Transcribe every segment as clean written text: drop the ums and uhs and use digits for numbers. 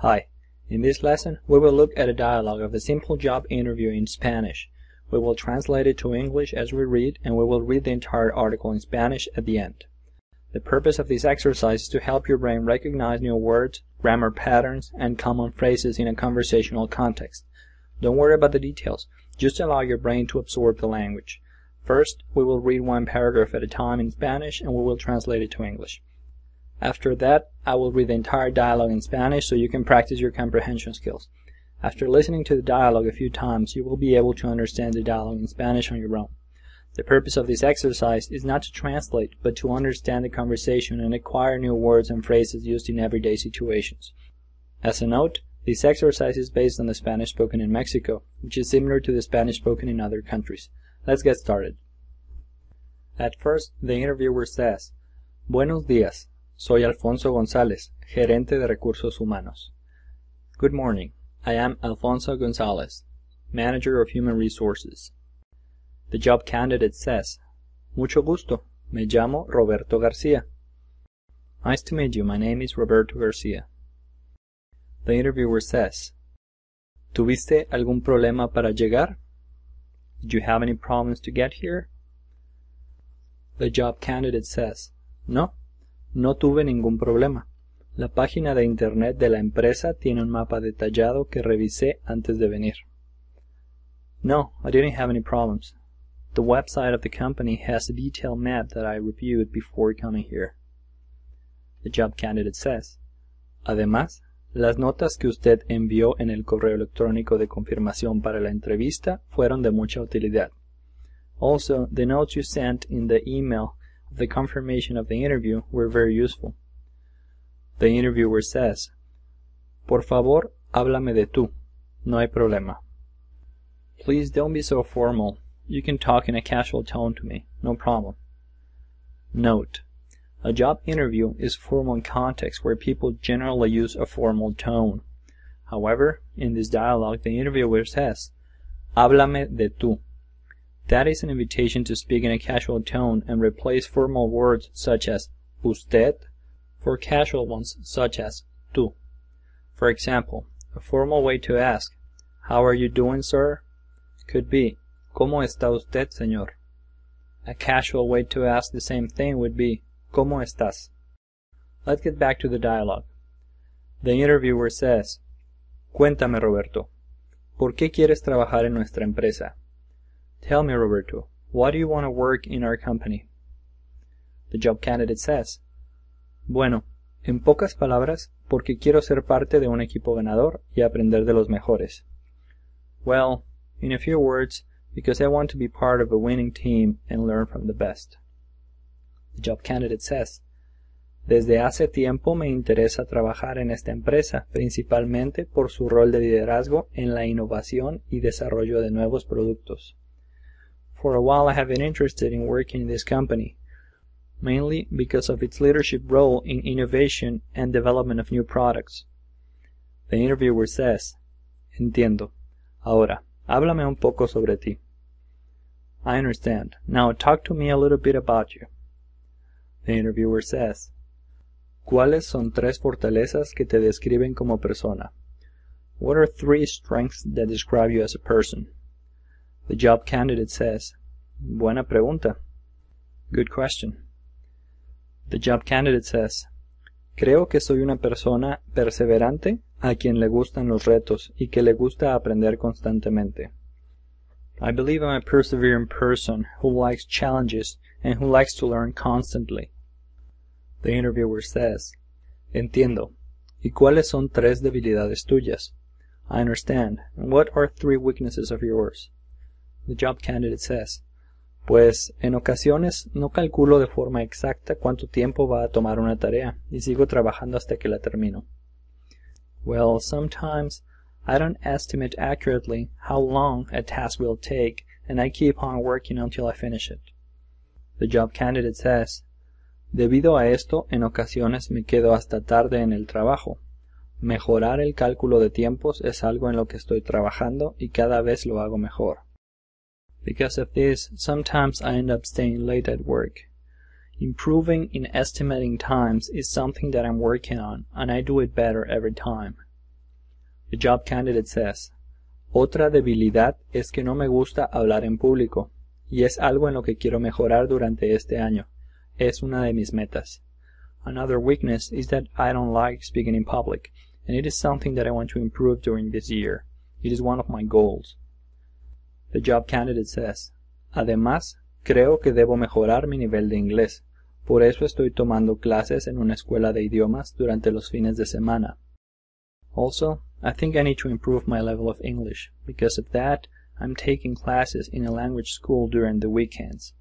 Hi, in this lesson we will look at a dialogue of a simple job interview in Spanish. We will translate it to English as we read, and we will read the entire article in Spanish at the end. The purpose of this exercise is to help your brain recognize new words, grammar patterns, and common phrases in a conversational context. Don't worry about the details, just allow your brain to absorb the language. First, we will read one paragraph at a time in Spanish and we will translate it to English. After that, I will read the entire dialogue in Spanish so you can practice your comprehension skills. After listening to the dialogue a few times, you will be able to understand the dialogue in Spanish on your own. The purpose of this exercise is not to translate, but to understand the conversation and acquire new words and phrases used in everyday situations. As a note, this exercise is based on the Spanish spoken in Mexico, which is similar to the Spanish spoken in other countries. Let's get started. At first, the interviewer says, "Buenos días. Soy Alfonso González, Gerente de Recursos Humanos." Good morning. I am Alfonso González, Manager of Human Resources. The job candidate says, "Mucho gusto. Me llamo Roberto García." Nice to meet you. My name is Roberto García. The interviewer says, "¿Tuviste algún problema para llegar? Did you have any problems to get here?" The job candidate says, "No. No tuve ningún problema. La página de internet de la empresa tiene un mapa detallado que revisé antes de venir." No, I didn't have any problems. The website of the company has a detailed map that I reviewed before coming here. The job candidate says, "Además, las notas que usted envió en el correo electrónico de confirmación para la entrevista fueron de mucha utilidad. Also, the notes you sent in the email of the confirmation of the interview were very useful." The interviewer says, "Por favor, háblame de tú. No hay problema." Please don't be so formal. You can talk in a casual tone to me. No problem. Note: a job interview is formal in context where people generally use a formal tone. However, in this dialogue, the interviewer says, "Háblame de tú." That is an invitation to speak in a casual tone and replace formal words such as usted for casual ones such as tú. For example, a formal way to ask, "How are you doing, sir?" could be, "¿Cómo está usted, señor?" A casual way to ask the same thing would be, "¿Cómo estás?" Let's get back to the dialogue. The interviewer says, "Cuéntame, Roberto, ¿por qué quieres trabajar en nuestra empresa? Tell me, Roberto, why do you want to work in our company?" The job candidate says, "Bueno, en pocas palabras, porque quiero ser parte de un equipo ganador y aprender de los mejores." Well, in a few words, because I want to be part of a winning team and learn from the best. The job candidate says, "Desde hace tiempo me interesa trabajar en esta empresa, principalmente por su rol de liderazgo en la innovación y desarrollo de nuevos productos. For a while I have been interested in working in this company, mainly because of its leadership role in innovation and development of new products." The interviewer says, "Entiendo. Ahora, háblame un poco sobre ti." I understand. Now talk to me a little bit about you. The interviewer says, "¿Cuáles son tres fortalezas que te describen como persona? What are three strengths that describe you as a person?" The job candidate says, "Buena pregunta. Good question." The job candidate says, "Creo que soy una persona perseverante a quien le gustan los retos y que le gusta aprender constantemente." I believe I'm a persevering person who likes challenges and who likes to learn constantly. The interviewer says, "Entiendo. ¿Y cuáles son tres debilidades tuyas?" I understand. And what are three weaknesses of yours? The job candidate says, "Pues en ocasiones no calculo de forma exacta cuánto tiempo va a tomar una tarea y sigo trabajando hasta que la termino." Well, sometimes I don't estimate accurately how long a task will take and I keep on working until I finish it. The job candidate says, "Debido a esto, en ocasiones me quedo hasta tarde en el trabajo. Mejorar el cálculo de tiempos es algo en lo que estoy trabajando y cada vez lo hago mejor." Because of this, sometimes I end up staying late at work. Improving in estimating times is something that I'm working on, and I do it better every time. The job candidate says, otra debilidad es que no me gusta hablar en público, y es algo en lo que quiero mejorar durante este año. Es una de mis metas. Another weakness is that I don't like speaking in public, and it is something that I want to improve during this year. It is one of my goals. The job candidate says, además, creo que debo mejorar mi nivel de inglés. Por eso estoy tomando clases en una escuela de idiomas durante los fines de semana. Also, I think I need to improve my level of English. Because of that, I'm taking classes in a language school during the weekends.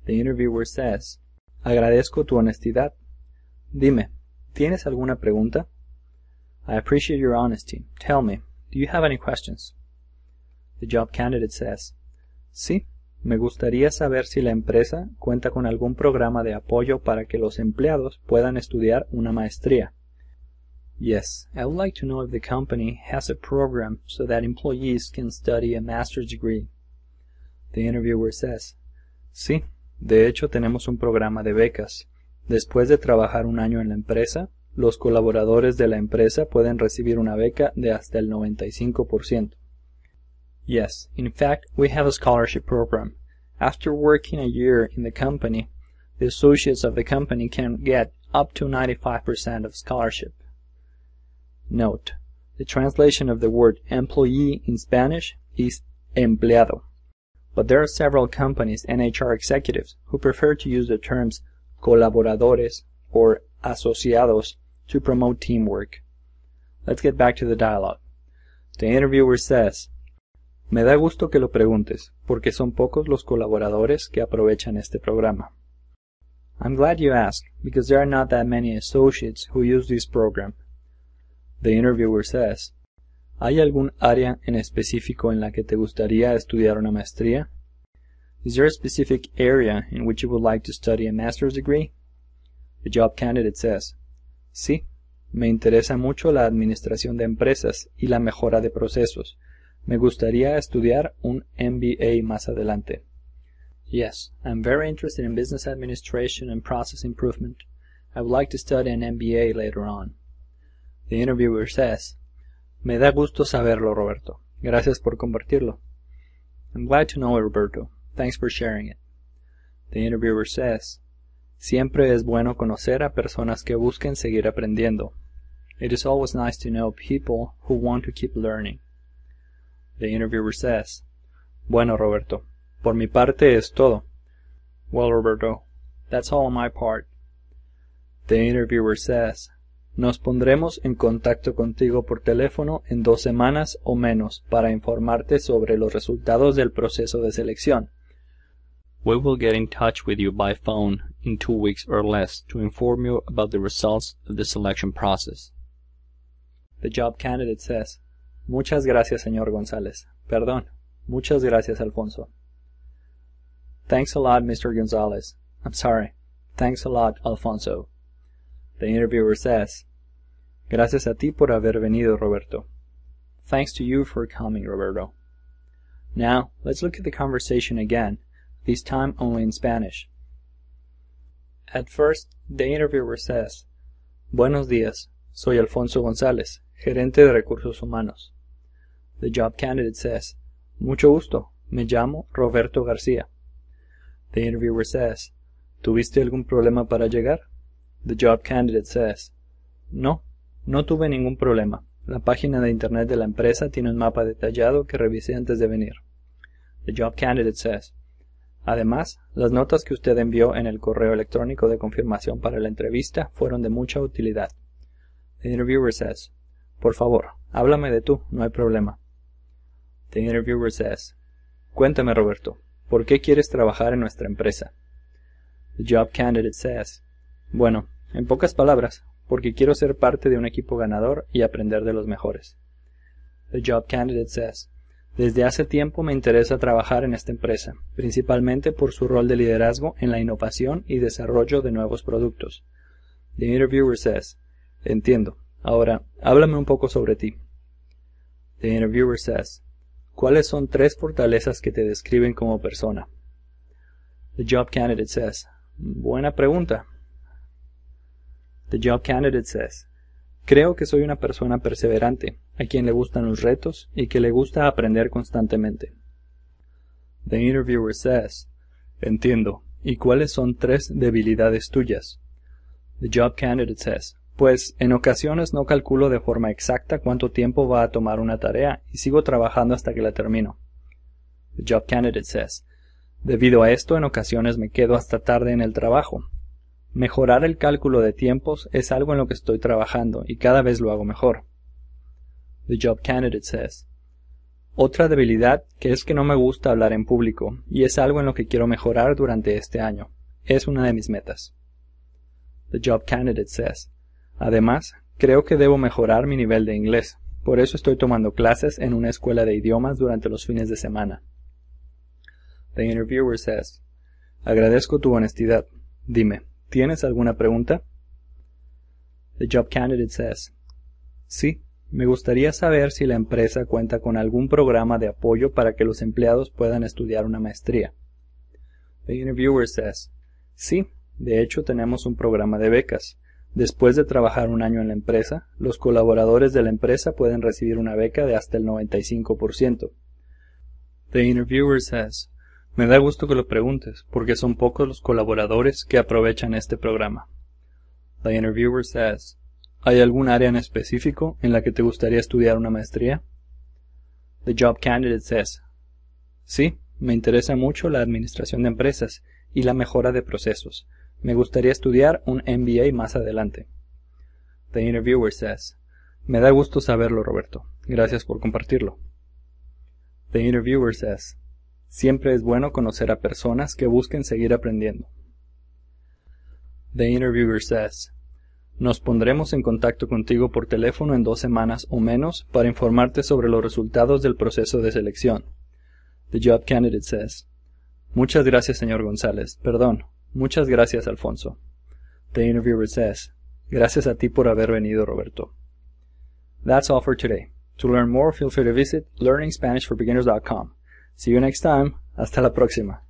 The interviewer says, agradezco tu honestidad. Dime, ¿tienes alguna pregunta? I appreciate your honesty. Tell me, do you have any questions? The job candidate says, sí, me gustaría saber si la empresa cuenta con algún programa de apoyo para que los empleados puedan estudiar una maestría. Yes, I would like to know if the company has a program so that employees can study a master's degree. The interviewer says, sí, de hecho tenemos un programa de becas. Después de trabajar un año en la empresa, los colaboradores de la empresa pueden recibir una beca de hasta el 95%. Yes, in fact, we have a scholarship program. After working a year in the company, the associates of the company can get up to 95% of scholarship. Note, the translation of the word employee in Spanish is empleado. But there are several companies and HR executives who prefer to use the terms colaboradores or asociados to promote teamwork. Let's get back to the dialogue. The interviewer says, me da gusto que lo preguntes, porque son pocos los colaboradores que aprovechan este programa. I'm glad you asked, because there are not that many associates who use this program. The interviewer says, ¿hay algún área en específico en la que te gustaría estudiar una maestría? Is there a specific area in which you would like to study a master's degree? The job candidate says, sí, me interesa mucho la administración de empresas y la mejora de procesos. Me gustaría estudiar un MBA más adelante. Yes, I'm very interested in business administration and process improvement. I would like to study an MBA later on. The interviewer says, me da gusto saberlo, Roberto. Gracias por compartirlo. I'm glad to know it, Roberto. Thanks for sharing it. The interviewer says, siempre es bueno conocer a personas que busquen seguir aprendiendo. It is always nice to know people who want to keep learning. The interviewer says, bueno, Roberto, por mi parte es todo. Well, Roberto, that's all on my part. The interviewer says, nos pondremos en contacto contigo por teléfono en 2 semanas o menos para informarte sobre los resultados del proceso de selección. We will get in touch with you by phone in 2 weeks or less to inform you about the results of the selection process. The job candidate says, muchas gracias, señor González. Perdón, muchas gracias, Alfonso. Thanks a lot, Mr. González. I'm sorry. Thanks a lot, Alfonso. The interviewer says, gracias a ti por haber venido, Roberto. Thanks to you for coming, Roberto. Now, let's look at the conversation again, this time only in Spanish. At first, the interviewer says, buenos días, soy Alfonso González, Gerente de Recursos humanos. The job candidate says, mucho gusto, me llamo Roberto García. The interviewer says, ¿tuviste algún problema para llegar? The job candidate says, no tuve ningún problema. La página de internet de la empresa tiene un mapa detallado que revisé antes de venir. The job candidate says, además, las notas que usted envió en el correo electrónico de confirmación para la entrevista fueron de mucha utilidad. The interviewer says, por favor, háblame de tú, no hay problema. The interviewer says, cuéntame, Roberto, ¿por qué quieres trabajar en nuestra empresa? The job candidate says, bueno, en pocas palabras, porque quiero ser parte de un equipo ganador y aprender de los mejores. The job candidate says, desde hace tiempo me interesa trabajar en esta empresa, principalmente por su rol de liderazgo en la innovación y desarrollo de nuevos productos. The interviewer says, entiendo. Ahora, háblame un poco sobre ti. The interviewer says, ¿cuáles son 3 fortalezas que te describen como persona? The job candidate says, buena pregunta. The job candidate says, Creo que soy una persona perseverante, a quien le gustan los retos y que le gusta aprender constantemente. The interviewer says, Entiendo. ¿Y cuáles son 3 debilidades tuyas? The job candidate says, pues en ocasiones no calculo de forma exacta cuánto tiempo va a tomar una tarea y sigo trabajando hasta que la termino. The job candidate says, debido a esto en ocasiones me quedo hasta tarde en el trabajo. Mejorar el cálculo de tiempos es algo en lo que estoy trabajando y cada vez lo hago mejor. The job candidate says, otra debilidad que es que no me gusta hablar en público y es algo en lo que quiero mejorar durante este año. Es una de mis metas. The job candidate says, además, creo que debo mejorar mi nivel de inglés. Por eso estoy tomando clases en una escuela de idiomas durante los fines de semana. The interviewer says, agradezco tu honestidad. Dime, ¿tienes alguna pregunta? The job candidate says, sí, me gustaría saber si la empresa cuenta con algún programa de apoyo para que los empleados puedan estudiar una maestría. The interviewer says, sí, de hecho tenemos un programa de becas. Después de trabajar un año en la empresa, los colaboradores de la empresa pueden recibir una beca de hasta el 95%. The interviewer says, me da gusto que lo preguntes, porque son pocos los colaboradores que aprovechan este programa. The interviewer says, ¿hay algún área en específico en la que te gustaría estudiar una maestría? The job candidate says, sí, me interesa mucho la administración de empresas y la mejora de procesos. Me gustaría estudiar un MBA más adelante. The interviewer says, me da gusto saberlo, Roberto. Gracias por compartirlo. The interviewer says, siempre es bueno conocer a personas que busquen seguir aprendiendo. The interviewer says, nos pondremos en contacto contigo por teléfono en 2 semanas o menos para informarte sobre los resultados del proceso de selección. The job candidate says, muchas gracias, señor González. Perdón. Muchas gracias, Alfonso. The interviewer says, gracias a ti por haber venido, Roberto. That's all for today. To learn more, feel free to visit learningspanishforbeginners.com. See you next time. Hasta la próxima.